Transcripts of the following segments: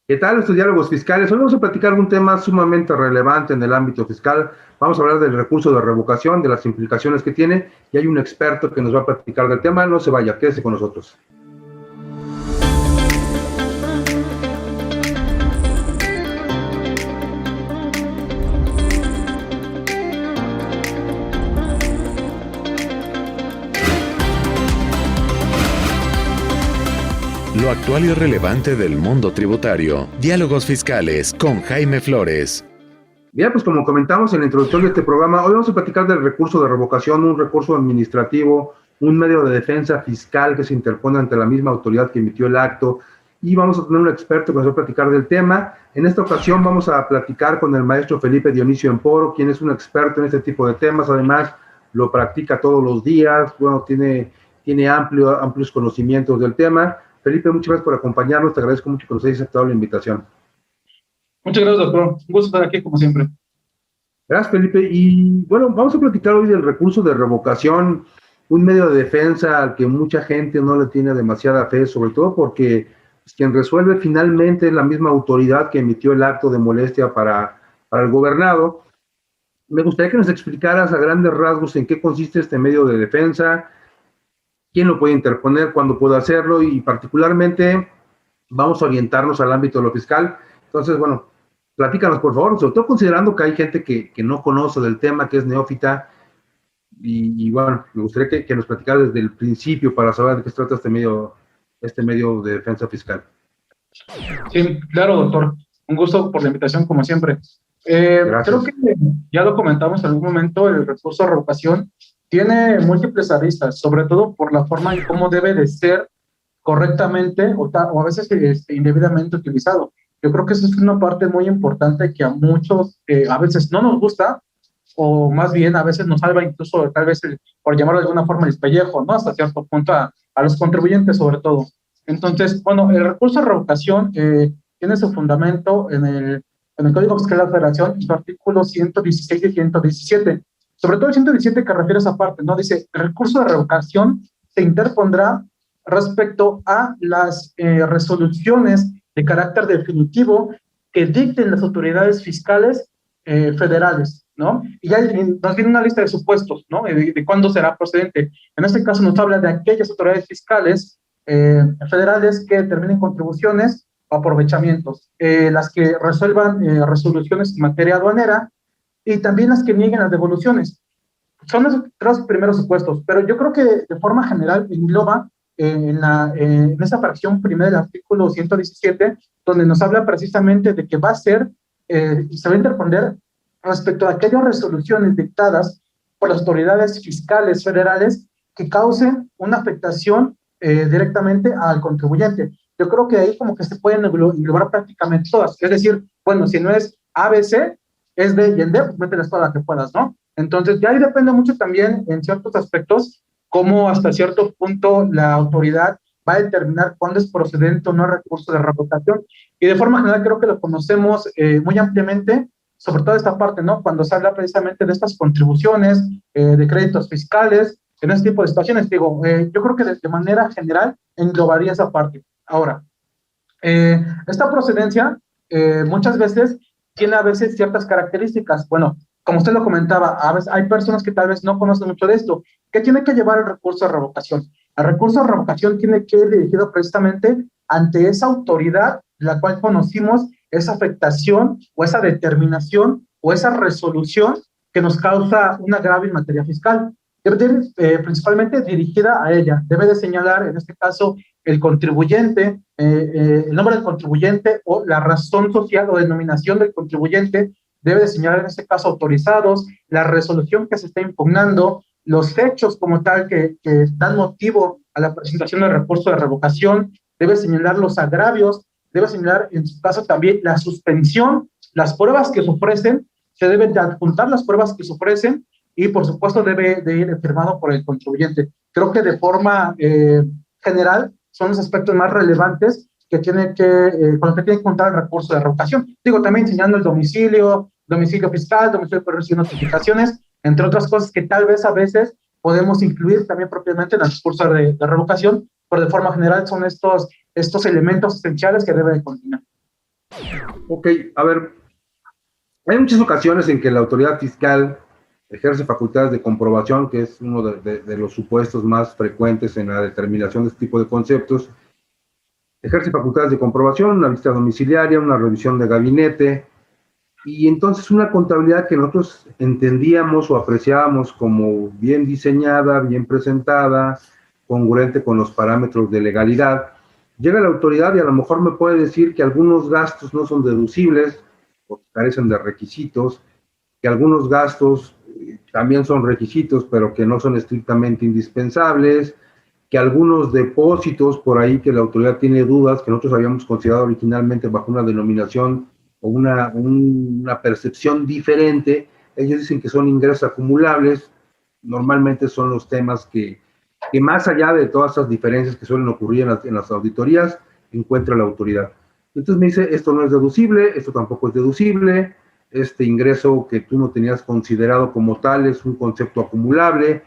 ¿Qué tal estos diálogos fiscales? Hoy vamos a platicar un tema sumamente relevante en el ámbito fiscal. Vamos a hablar del recurso de revocación, de las implicaciones que tiene, y hay un experto que nos va a platicar del tema. No se vaya, quédese con nosotros. Lo actual y relevante del mundo tributario. Diálogos fiscales con Jaime Flores. Bien, pues como comentamos en la introducción de este programa, hoy vamos a platicar del recurso de revocación, un recurso administrativo, un medio de defensa fiscal que se interpone ante la misma autoridad que emitió el acto, y vamos a tener un experto que nos va a platicar del tema. En esta ocasión vamos a platicar con el maestro Felipe Dionisio Emporo, quien es un experto en este tipo de temas. Además lo practica todos los días, bueno, tiene amplios conocimientos del tema. Felipe, muchas gracias por acompañarnos, te agradezco mucho que nos hayas aceptado la invitación. Muchas gracias, doctor. Un gusto estar aquí, como siempre. Gracias, Felipe. Y bueno, vamos a platicar hoy del recurso de revocación, un medio de defensa al que mucha gente no le tiene demasiada fe, sobre todo porque pues, quien resuelve finalmente es la misma autoridad que emitió el acto de molestia para el gobernado. Me gustaría que nos explicaras a grandes rasgos en qué consiste este medio de defensa, quién lo puede interponer, cuándo puede hacerlo, y particularmente vamos a orientarnos al ámbito de lo fiscal. Entonces, bueno, platícanos, por favor, sobre todo considerando que hay gente que no conoce del tema, que es neófita, y bueno, me gustaría que nos platicaras desde el principio para saber de qué se trata este medio de defensa fiscal. Sí, claro, doctor. Un gusto por la invitación, como siempre. Creo que ya lo comentamos en algún momento, el recurso de revocación tiene múltiples aristas, sobre todo por la forma en cómo debe de ser correctamente o a veces indebidamente utilizado. Yo creo que eso es una parte muy importante que a muchos a veces no nos gusta, o más bien a veces nos salva incluso tal vez por llamarlo de alguna forma el pellejo, ¿no? Hasta cierto punto a los contribuyentes sobre todo. Entonces, bueno, el recurso de revocación tiene su fundamento en el Código Fiscal de la Federación, en su artículo 116 y 117. Sobre todo el 117 que refiere a esa parte, ¿no? Dice, el recurso de revocación se interpondrá respecto a las resoluciones de carácter definitivo que dicten las autoridades fiscales federales, ¿no? Y ya nos viene una lista de supuestos, ¿no? De cuándo será procedente. En este caso nos habla de aquellas autoridades fiscales federales que determinen contribuciones o aprovechamientos, las que resuelvan resoluciones en materia aduanera y también las que nieguen las devoluciones. Son los tres primeros supuestos, pero yo creo que de forma general engloba en esa fracción primera del artículo 117, donde nos habla precisamente de que va a ser y se va a interponer respecto a aquellas resoluciones dictadas por las autoridades fiscales federales que causen una afectación directamente al contribuyente. Yo creo que ahí como que se pueden englobar prácticamente todas. Es decir, bueno, si no es ABC, es D y en D, pues mételes todas las que puedas, ¿no? Entonces, ya ahí depende mucho también en ciertos aspectos cómo hasta cierto punto la autoridad va a determinar cuándo es procedente o no el recurso de revocación. Y de forma general creo que lo conocemos muy ampliamente, sobre todo esta parte, ¿no? Cuando se habla precisamente de estas contribuciones, de créditos fiscales, en este tipo de situaciones, digo, yo creo que de manera general englobaría esa parte. Ahora, esta procedencia muchas veces tiene a veces ciertas características. Bueno, como usted lo comentaba, a veces hay personas que tal vez no conocen mucho de esto. ¿Qué tiene que llevar el recurso de revocación? El recurso de revocación tiene que ir dirigido precisamente ante esa autoridad la cual conocimos esa afectación o esa determinación o esa resolución que nos causa un agravio en materia fiscal. Debe ir principalmente dirigida a ella. Debe de señalar, en este caso, el contribuyente, el nombre del contribuyente o la razón social o denominación del contribuyente. Debe de señalar, en este caso, autorizados, la resolución que se está impugnando, los hechos como tal que dan motivo a la presentación del recurso de revocación. Debe señalar los agravios, debe señalar, en su caso, también la suspensión, las pruebas que se ofrecen, se deben de adjuntar las pruebas que se ofrecen y, por supuesto, debe de ir firmado por el contribuyente. Creo que de forma general son los aspectos más relevantes que tiene con los que tiene que contar el recurso de revocación. Digo, también enseñando el domicilio fiscal, domicilio de recibir notificaciones, entre otras cosas que tal vez a veces podemos incluir también propiamente en el recurso de revocación, pero de forma general son estos elementos esenciales que debe de contener. Ok, a ver, hay muchas ocasiones en que la autoridad fiscal ejerce facultades de comprobación, que es uno de los supuestos más frecuentes en la determinación de este tipo de conceptos. Ejerce facultades de comprobación, una visita domiciliaria, una revisión de gabinete, y entonces una contabilidad que nosotros entendíamos o apreciábamos como bien diseñada, bien presentada, congruente con los parámetros de legalidad. Llega la autoridad y a lo mejor me puede decir que algunos gastos no son deducibles porque carecen de requisitos, que algunos gastos también son requisitos, pero que no son estrictamente indispensables, que algunos depósitos por ahí que la autoridad tiene dudas, que nosotros habíamos considerado originalmente bajo una denominación o una percepción diferente, ellos dicen que son ingresos acumulables, normalmente son los temas que más allá de todas esas diferencias que suelen ocurrir en las auditorías, encuentra la autoridad. Entonces me dice, esto no es deducible, esto tampoco es deducible, este ingreso que tú no tenías considerado como tal es un concepto acumulable,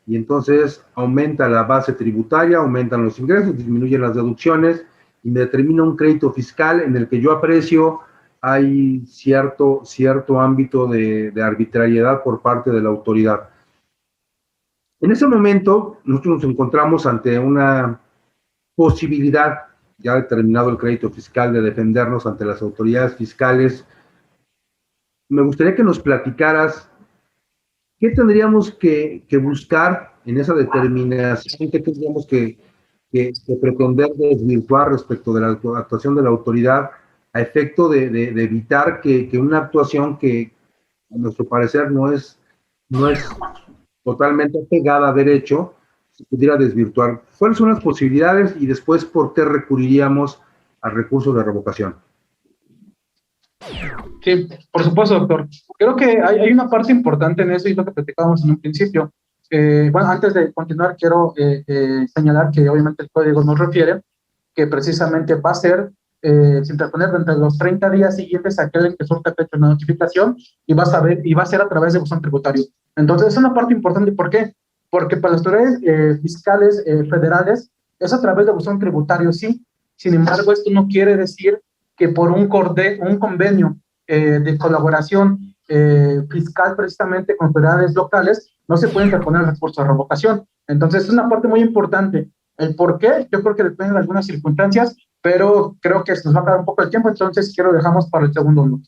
y entonces aumenta la base tributaria, aumentan los ingresos, disminuyen las deducciones, y me determina un crédito fiscal en el que yo aprecio hay cierto ámbito de arbitrariedad por parte de la autoridad. En ese momento, nosotros nos encontramos ante una posibilidad, ya determinado el crédito fiscal, de defendernos ante las autoridades fiscales. Me gustaría que nos platicaras qué tendríamos que buscar en esa determinación, qué tendríamos que pretender desvirtuar respecto de la actuación de la autoridad a efecto de evitar que una actuación que, a nuestro parecer, no es totalmente pegada a derecho, se pudiera desvirtuar. ¿Cuáles son las posibilidades y después por qué recurriríamos al recurso de revocación? Sí, por supuesto, doctor. Creo que hay una parte importante en eso y es lo que platicábamos en un principio. Bueno, antes de continuar, quiero señalar que obviamente el código nos refiere que precisamente va a ser, sin interponer, entre los 30 días siguientes a aquel en que surta fecha una notificación y va a ser a través de buzón tributario. Entonces, es una parte importante. ¿Por qué? Porque para las autoridades fiscales federales es a través de buzón tributario, sí. Sin embargo, esto no quiere decir que por un convenio de colaboración fiscal precisamente con autoridades locales no se puede interponer recurso de revocación. Entonces, es una parte muy importante. El por qué, yo creo que depende de algunas circunstancias, pero creo que se nos va a acabar un poco el tiempo, entonces lo dejamos para el segundo bloque.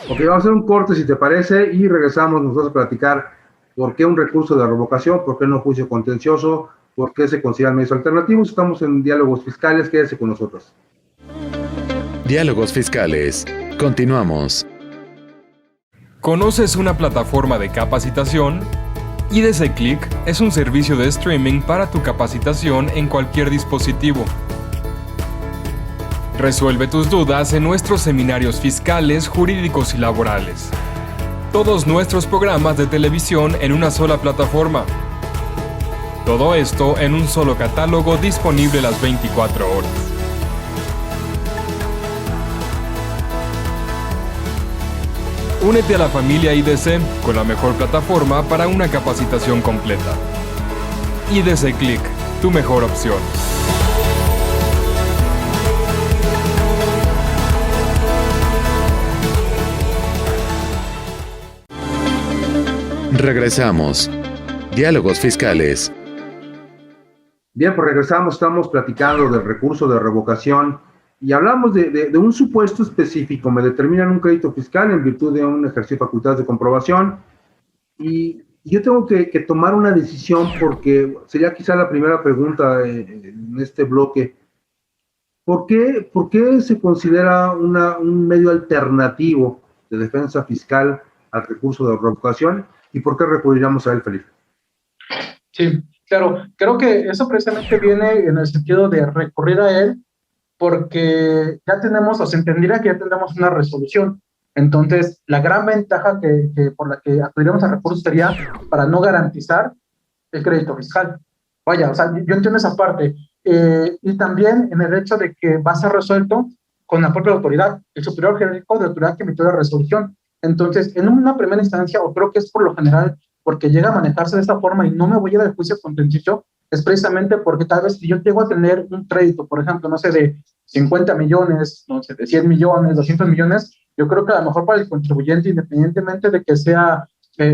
Ok, vamos a hacer un corte si te parece y regresamos nosotros a platicar por qué un recurso de revocación, por qué no juicio contencioso, por qué se consideran medios alternativos. Estamos en Diálogos Fiscales, quédese con nosotros. Diálogos Fiscales. Continuamos. ¿Conoces una plataforma de capacitación? IDC Click es un servicio de streaming para tu capacitación en cualquier dispositivo. Resuelve tus dudas en nuestros seminarios fiscales, jurídicos y laborales. Todos nuestros programas de televisión en una sola plataforma. Todo esto en un solo catálogo disponible las 24 horas. Únete a la familia IDC con la mejor plataforma para una capacitación completa. IDC Click, tu mejor opción. Regresamos. Diálogos Fiscales. Bien, pues regresamos, estamos platicando del recurso de revocación y hablamos de un supuesto específico. Me determinan un crédito fiscal en virtud de un ejercicio de facultades de comprobación y yo tengo que tomar una decisión porque sería quizá la primera pregunta en este bloque. ¿Por qué se considera un medio alternativo de defensa fiscal al recurso de revocación y por qué recurriríamos a él, Felipe? Sí, claro. Creo que eso precisamente viene en el sentido de recurrir a él porque ya tenemos, o se entendiera que ya tenemos una resolución. Entonces, la gran ventaja por la que acudiremos a recursos sería para no garantizar el crédito fiscal. Vaya, o sea, yo entiendo esa parte. Y también en el hecho de que va a ser resuelto con la propia autoridad, el superior jerárquico de la autoridad que emitió la resolución. Entonces, en una primera instancia, o creo que es por lo general porque llega a manejarse de esta forma y no me voy a ir al juicio contencioso, es precisamente porque tal vez si yo llego a tener un crédito, por ejemplo, no sé, de 50 millones, no sé, de 100 millones, 200 millones, yo creo que a lo mejor para el contribuyente, independientemente de que sea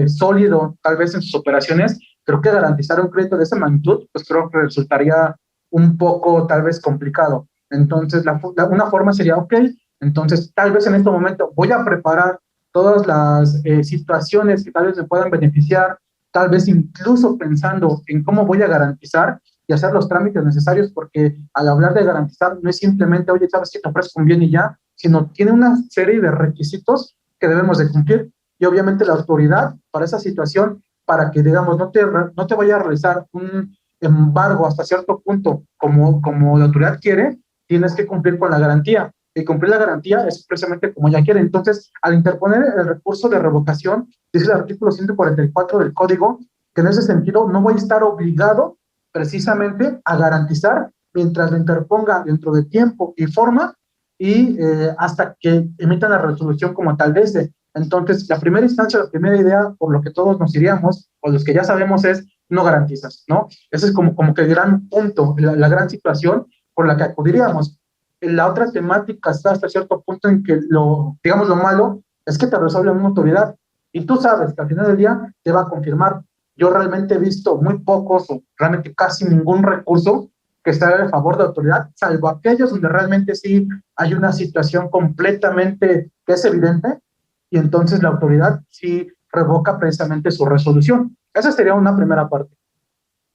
sólido, tal vez en sus operaciones, creo que garantizar un crédito de esa magnitud, pues creo que resultaría un poco tal vez complicado. Entonces, una forma sería, ok, entonces tal vez en este momento voy a preparar todas las situaciones que tal vez me puedan beneficiar, tal vez incluso pensando en cómo voy a garantizar y hacer los trámites necesarios, porque al hablar de garantizar no es simplemente, oye, sabes que te ofrezco un bien y ya, sino tiene una serie de requisitos que debemos de cumplir. Y obviamente la autoridad para esa situación, para que, digamos, no te vaya a realizar un embargo hasta cierto punto como la autoridad quiere, tienes que cumplir con la garantía. Y cumplir la garantía es precisamente como ella quiere. Entonces, al interponer el recurso de revocación, dice el artículo 144 del Código, que en ese sentido no voy a estar obligado precisamente a garantizar mientras lo interponga dentro de tiempo y forma y hasta que emitan la resolución como tal vez de. Entonces, la primera instancia, la primera idea, por lo que todos nos iríamos, o los que ya sabemos, es no garantizas, ¿no? Ese es como que el gran punto, la gran situación por la que acudiríamos. La otra temática está hasta cierto punto en que digamos, lo malo es que te resuelve una autoridad y tú sabes que al final del día te va a confirmar. Yo realmente he visto muy pocos o realmente casi ningún recurso que esté a favor de la autoridad, salvo aquellos donde realmente sí hay una situación completamente que es evidente y entonces la autoridad sí revoca precisamente su resolución. Esa sería una primera parte.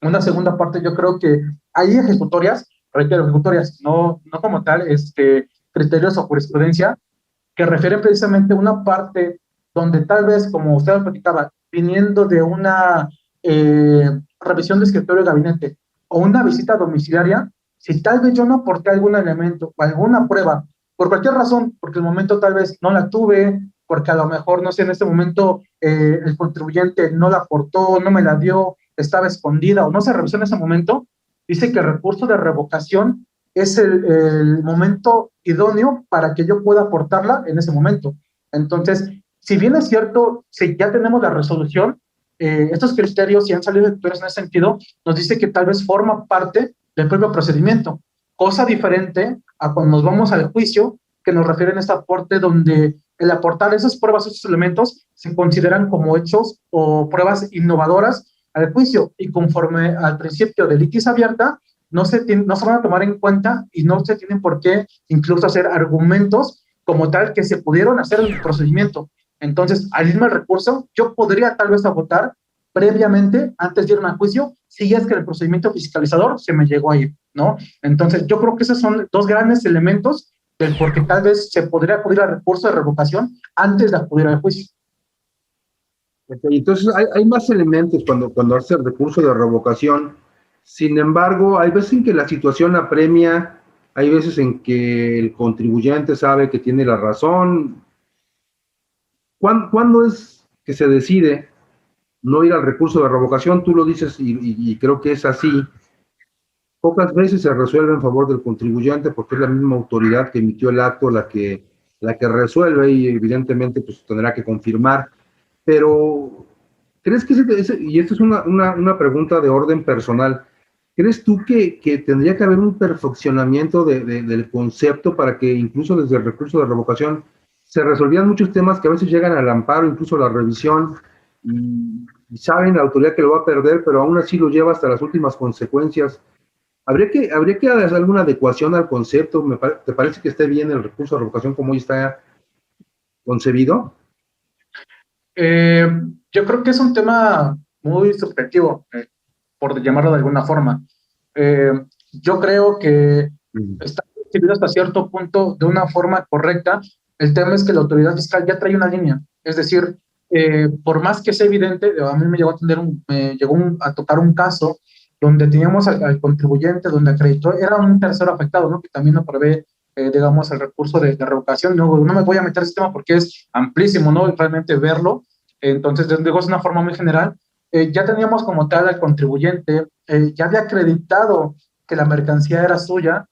Una segunda parte, yo creo que hay ejecutorias, reitero, ejecutorias, no como tal, criterios o jurisprudencia, que refieren precisamente a una parte donde tal vez, como usted lo platicaba, viniendo de una revisión de escritorio de gabinete o una visita domiciliaria, si tal vez yo no aporté algún elemento o alguna prueba, por cualquier razón, porque el momento tal vez no la tuve, porque a lo mejor, no sé, en este momento el contribuyente no la aportó, no me la dio, estaba escondida o no se revisó en ese momento, dice que el recurso de revocación es el momento idóneo para que yo pueda aportarla en ese momento. Entonces, si bien es cierto, si ya tenemos la resolución, estos criterios, si han salido de en ese sentido, nos dice que tal vez forma parte del propio procedimiento, cosa diferente a cuando nos vamos al juicio, que nos refieren a este aporte donde el aportar esas pruebas, esos elementos, se consideran como hechos o pruebas innovadoras al juicio, y conforme al principio de litis abierta, no se van a tomar en cuenta y no se tienen por qué incluso hacer argumentos como tal que se pudieron hacer en el procedimiento. Entonces, al irme al recurso, yo podría tal vez votar previamente, antes de irme a juicio, si es que el procedimiento fiscalizador se me llegó a ir, ¿no? Entonces, yo creo que esos son dos grandes elementos del por qué tal vez se podría acudir al recurso de revocación antes de acudir al juicio. Okay, entonces, hay más elementos cuando hace el recurso de revocación. Sin embargo, hay veces en que la situación apremia, hay veces en que el contribuyente sabe que tiene la razón. ¿Cuándo es que se decide no ir al recurso de revocación? Tú lo dices y creo que es así. Pocas veces se resuelve en favor del contribuyente porque es la misma autoridad que emitió el acto la que resuelve y evidentemente pues tendrá que confirmar. Pero, ¿crees que y esta es una pregunta de orden personal, ¿crees tú que tendría que haber un perfeccionamiento del concepto para que incluso desde el recurso de revocación se resolvieran muchos temas que a veces llegan al amparo, incluso a la revisión, y saben la autoridad que lo va a perder, pero aún así lo lleva hasta las últimas consecuencias? ¿Habría que hacer alguna adecuación al concepto? ¿Te parece que esté bien el recurso de revocación como hoy está concebido? Yo creo que es un tema muy subjetivo, por llamarlo de alguna forma. Yo creo que está concebido hasta cierto punto de una forma correcta. El tema es que la autoridad fiscal ya trae una línea. Es decir, por más que sea evidente, a mí me llegó a tocar un caso donde teníamos al contribuyente, donde acreditó, era un tercero afectado, ¿no? Que también no prevé, digamos, el recurso de revocación. No me voy a meter en ese tema porque es amplísimo, ¿no? Realmente verlo. Entonces, digo, es una forma muy general. Ya teníamos como tal al contribuyente, ya había acreditado que la mercancía era suya,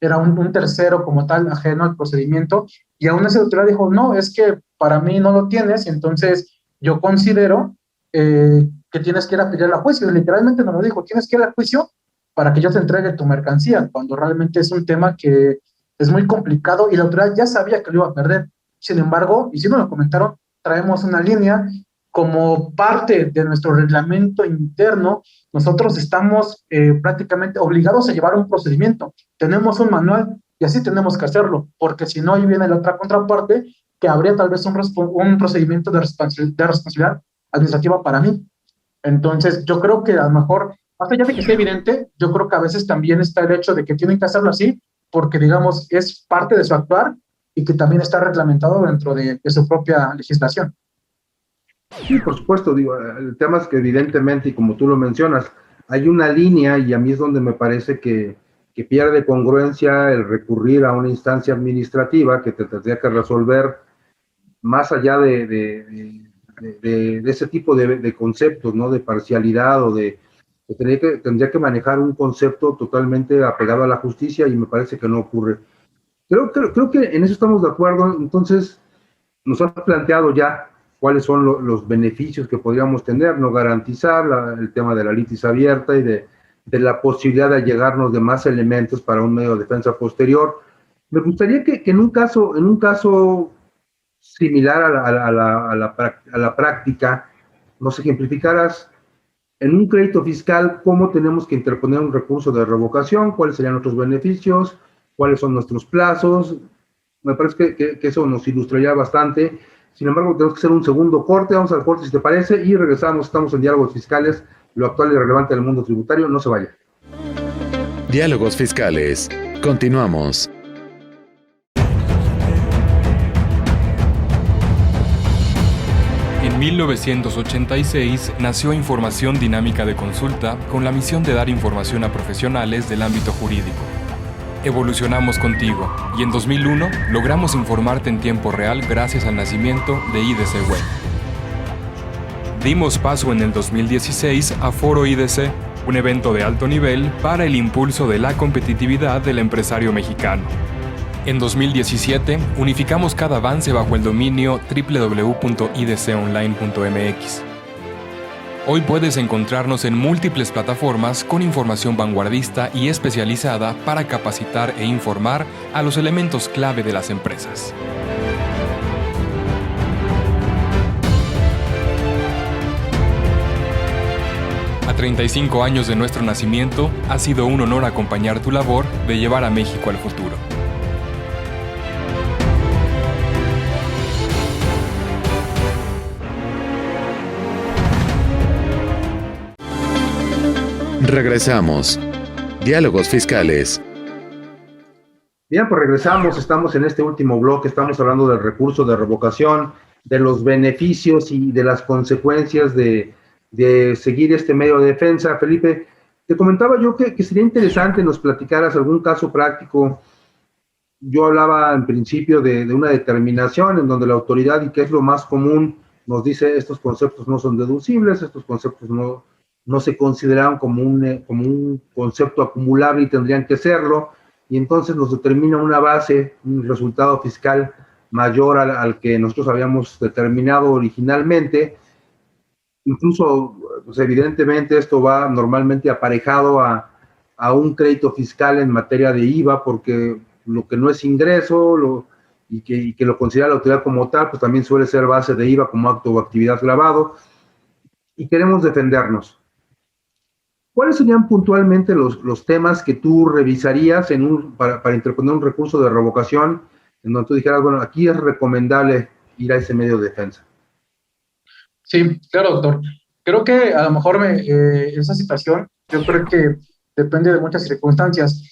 era un tercero como tal, ajeno al procedimiento, y aún esa autoridad dijo, no, es que para mí no lo tienes, y entonces yo considero que tienes que ir a pedir a juicio. Literalmente nos lo dijo, tienes que ir a juicio para que yo te entregue tu mercancía, cuando realmente es un tema que es muy complicado y la autoridad ya sabía que lo iba a perder. Sin embargo, y si no lo comentaron, traemos una línea como parte de nuestro reglamento interno. Nosotros estamos prácticamente obligados a llevar un procedimiento. Tenemos un manual y así tenemos que hacerlo, porque si no, ahí viene la otra contraparte, que habría tal vez un procedimiento de responsabilidad administrativa para mí. Entonces, yo creo que a lo mejor, más allá de que sea evidente, yo creo que a veces también está el hecho de que tienen que hacerlo así, porque, digamos, es parte de su actuar y que también está reglamentado dentro de su propia legislación. Sí, por supuesto, digo, el tema es que evidentemente, y como tú lo mencionas, hay una línea y a mí es donde me parece que pierde congruencia el recurrir a una instancia administrativa que te tendría que resolver más allá de ese tipo de conceptos, ¿no? De parcialidad o tendría que manejar un concepto totalmente apegado a la justicia y me parece que no ocurre. Creo que en eso estamos de acuerdo. Entonces, nos han planteado ya cuáles son los beneficios que podríamos tener, no garantizar el tema de la litis abierta y de la posibilidad de allegarnos de más elementos para un medio de defensa posterior. Me gustaría que en un caso similar a la práctica, nos ejemplificaras en un crédito fiscal cómo tenemos que interponer un recurso de revocación, cuáles serían nuestros beneficios, cuáles son nuestros plazos. Me parece que eso nos ilustraría bastante. Sin embargo, tenemos que hacer un segundo corte. Vamos al corte, si te parece, y regresamos. Estamos en Diálogos Fiscales, lo actual y relevante del mundo tributario. No se vaya. Diálogos Fiscales. Continuamos. En 1986 nació Información Dinámica de Consulta con la misión de dar información a profesionales del ámbito jurídico. Evolucionamos contigo y en 2001 logramos informarte en tiempo real gracias al nacimiento de IDC Web. Dimos paso en el 2016 a Foro IDC, un evento de alto nivel para el impulso de la competitividad del empresario mexicano. En 2017 unificamos cada avance bajo el dominio www.idconline.mx. Hoy puedes encontrarnos en múltiples plataformas con información vanguardista y especializada para capacitar e informar a los elementos clave de las empresas. A 35 años de nuestro nacimiento, ha sido un honor acompañar tu labor de llevar a México al futuro. Regresamos. Diálogos Fiscales. Bien, pues regresamos. Estamos en este último bloque. Estamos hablando del recurso de revocación, de los beneficios y de las consecuencias de seguir este medio de defensa. Felipe, te comentaba yo que sería interesante nos platicaras algún caso práctico. Yo hablaba en principio de una determinación en donde la autoridad, y que es lo más común, nos dice estos conceptos no son deducibles, estos conceptos no se consideran como un concepto acumulable y tendrían que serlo, y entonces nos determina una base, un resultado fiscal mayor al que nosotros habíamos determinado originalmente. Incluso, pues evidentemente, esto va normalmente aparejado a un crédito fiscal en materia de IVA, porque lo que no es ingreso y que lo considera la autoridad como tal, pues también suele ser base de IVA como acto o actividad gravado, y queremos defendernos. ¿Cuáles serían puntualmente los temas que tú revisarías para interponer un recurso de revocación en donde tú dijeras, bueno, aquí es recomendable ir a ese medio de defensa? Sí, claro, doctor. Creo que a lo mejor esa situación, yo creo que depende de muchas circunstancias,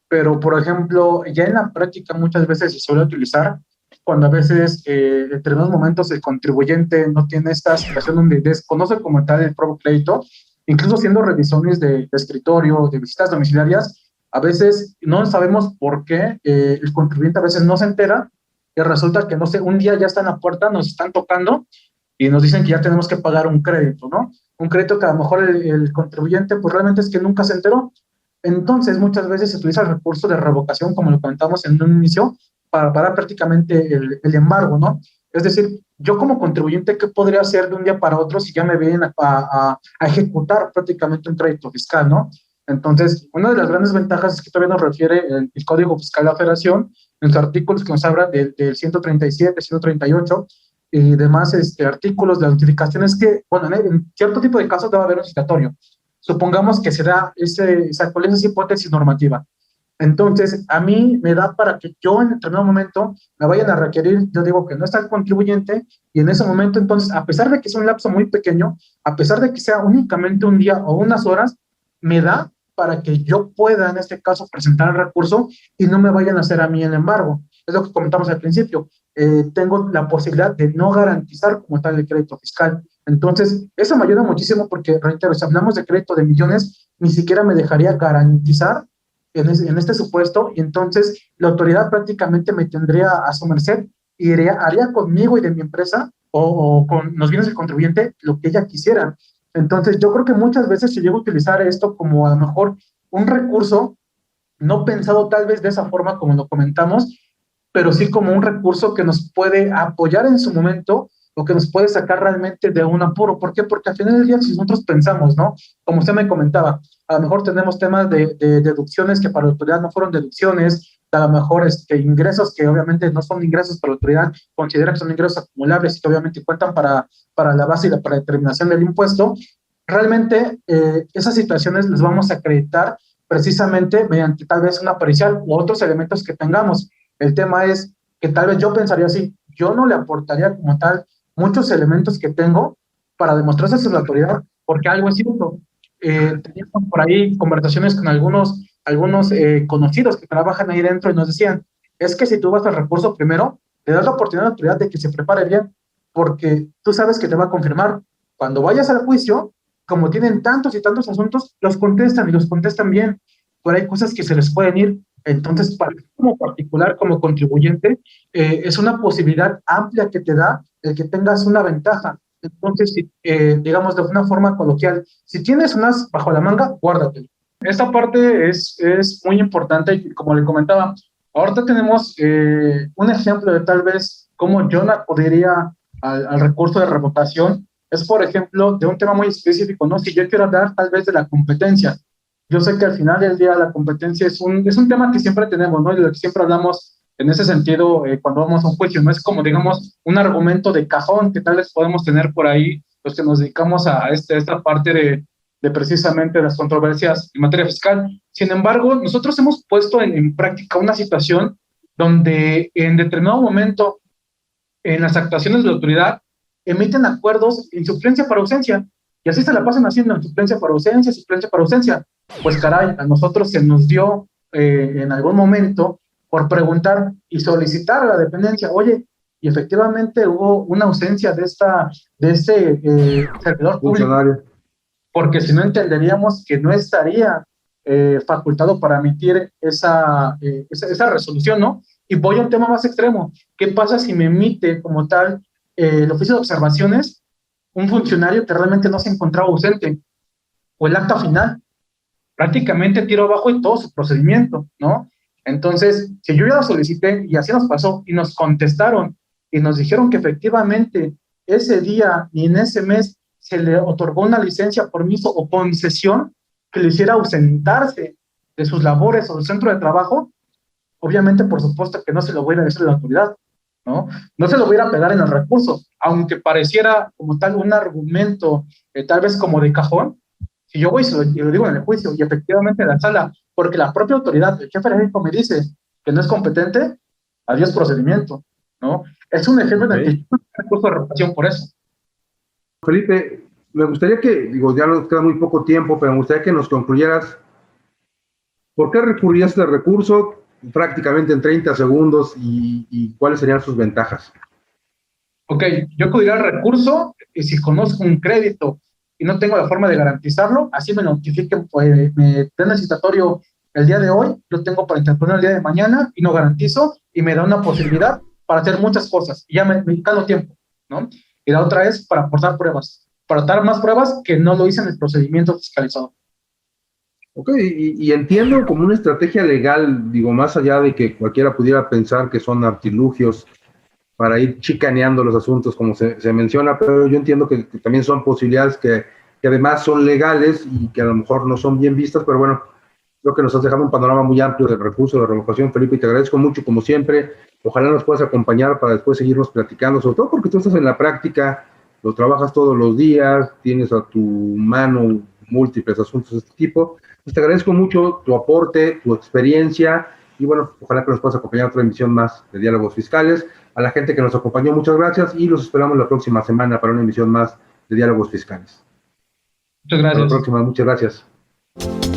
pero por ejemplo, ya en la práctica muchas veces se suele utilizar cuando a veces en determinados momentos el contribuyente no tiene esta situación donde desconoce como tal el propio crédito. Incluso haciendo revisiones de escritorio, de visitas domiciliarias, a veces no sabemos por qué el contribuyente a veces no se entera y resulta que, no sé, un día ya está en la puerta, nos están tocando y nos dicen que ya tenemos que pagar un crédito, ¿no? Un crédito que a lo mejor el contribuyente pues realmente es que nunca se enteró. Entonces, muchas veces se utiliza el recurso de revocación, como lo comentamos en un inicio, para parar prácticamente el embargo, ¿no? Es decir, yo como contribuyente, ¿qué podría hacer de un día para otro si ya me vienen a ejecutar prácticamente un crédito fiscal, ¿no? Entonces, una de las grandes ventajas es que todavía nos refiere el Código Fiscal de la Federación, en los artículos que nos hablan del 137, 138 y demás artículos de notificaciones que, bueno, en cierto tipo de casos debe haber un citatorio. Supongamos que se da esa hipótesis normativa. Entonces, a mí me da para que yo en determinado momento me vayan a requerir, yo digo que no está el contribuyente, y en ese momento, entonces, a pesar de que es un lapso muy pequeño, a pesar de que sea únicamente un día o unas horas, me da para que yo pueda, en este caso, presentar el recurso y no me vayan a hacer a mí el embargo. Es lo que comentamos al principio. Tengo la posibilidad de no garantizar como tal el crédito fiscal. Entonces, eso me ayuda muchísimo porque, reitero, si hablamos de crédito de millones, ni siquiera me dejaría garantizar en este supuesto, y entonces la autoridad prácticamente me tendría a su merced y haría conmigo y de mi empresa o con los bienes del contribuyente lo que ella quisiera. Entonces, yo creo que muchas veces se llega a utilizar esto como a lo mejor un recurso no pensado tal vez de esa forma como lo comentamos, pero sí como un recurso que nos puede apoyar en su momento o que nos puede sacar realmente de un apuro. ¿Por qué? Porque al final del día, si nosotros pensamos, ¿no? Como usted me comentaba, a lo mejor tenemos temas de deducciones que para la autoridad no fueron deducciones, a lo mejor ingresos que obviamente no son ingresos para la autoridad, considera que son ingresos acumulables y que obviamente cuentan para la base y para la determinación del impuesto. Realmente esas situaciones las vamos a acreditar precisamente mediante tal vez una parcial u otros elementos que tengamos. El tema es que tal vez yo pensaría así, yo no le aportaría como tal muchos elementos que tengo para demostrarse a la autoridad, porque algo es cierto. Teníamos por ahí conversaciones con algunos conocidos que trabajan ahí dentro y nos decían, es que si tú vas al recurso primero, le das la oportunidad a la autoridad de que se prepare bien, porque tú sabes que te va a confirmar. Cuando vayas al juicio, como tienen tantos y tantos asuntos, los contestan y los contestan bien, pero hay cosas que se les pueden ir. Entonces, para como particular, como contribuyente, es una posibilidad amplia que te da el que tengas una ventaja. Entonces, digamos de una forma coloquial, si tienes unas bajo la manga, guárdatelo. Esta parte es muy importante y como le comentaba, ahorita tenemos un ejemplo de tal vez cómo yo acudiría al recurso de revocación. Es, por ejemplo, de un tema muy específico, ¿no? Si yo quiero hablar tal vez de la competencia. Yo sé que al final del día la competencia es un tema que siempre tenemos, ¿no? Y de lo que siempre hablamos en ese sentido cuando vamos a un juicio, no es como, digamos, un argumento de cajón que tal vez podemos tener por ahí los que nos dedicamos a esta parte de precisamente las controversias en materia fiscal. Sin embargo, nosotros hemos puesto en práctica una situación donde en determinado momento en las actuaciones de la autoridad emiten acuerdos en suplencia para ausencia, y así se la pasan haciendo en suplencia para ausencia, suplencia para ausencia. Pues caray, a nosotros se nos dio en algún momento por preguntar y solicitar a la dependencia, oye, y efectivamente hubo una ausencia de este servidor público, porque si no entenderíamos que no estaría facultado para emitir esa resolución, ¿no? Y voy a un tema más extremo, ¿qué pasa si me emite como tal el oficio de observaciones un funcionario que realmente no se encontraba ausente, o el acta final? Prácticamente tiro abajo y todo su procedimiento, ¿no? Entonces, si yo ya lo solicité y así nos pasó y nos contestaron y nos dijeron que efectivamente ese día ni en ese mes se le otorgó una licencia, permiso o concesión que le hiciera ausentarse de sus labores o del centro de trabajo, obviamente, por supuesto que no se lo voy a decir a la autoridad, ¿no? No se lo voy a pegar en el recurso, aunque pareciera como tal un argumento tal vez como de cajón. Si yo voy y lo digo en el juicio y efectivamente en la sala, porque la propia autoridad, el jefe de médico me dice que no es competente, adiós procedimiento, ¿no? Es un ejemplo en el que yo no recurso de revocación por eso. Felipe, me gustaría que, ya nos queda muy poco tiempo, pero me gustaría que nos concluyeras por qué recurrías al recurso prácticamente en 30 segundos y cuáles serían sus ventajas. Ok, yo acudiría al recurso y si conozco un crédito y no tengo la forma de garantizarlo, así me notifiquen, pues, me den el citatorio el día de hoy, lo tengo para interponer el día de mañana y no garantizo y me da una posibilidad para hacer muchas cosas y ya me gano tiempo, ¿no? Y la otra es para aportar pruebas, para dar más pruebas que no lo hice en el procedimiento fiscalizado. Ok, y entiendo como una estrategia legal, más allá de que cualquiera pudiera pensar que son artilugios para ir chicaneando los asuntos como se menciona, pero yo entiendo que también son posibilidades que que además son legales y que a lo mejor no son bien vistas, pero bueno, creo que nos has dejado un panorama muy amplio del recurso de revocación, Felipe, y te agradezco mucho, como siempre. Ojalá nos puedas acompañar para después seguirnos platicando, sobre todo porque tú estás en la práctica, lo trabajas todos los días, tienes a tu mano múltiples asuntos de este tipo. Pues te agradezco mucho tu aporte, tu experiencia, y bueno, ojalá que nos puedas acompañar a otra emisión más de Diálogos Fiscales. A la gente que nos acompañó, muchas gracias, y los esperamos la próxima semana para una emisión más de Diálogos Fiscales. Muchas gracias. Hasta la próxima, muchas gracias.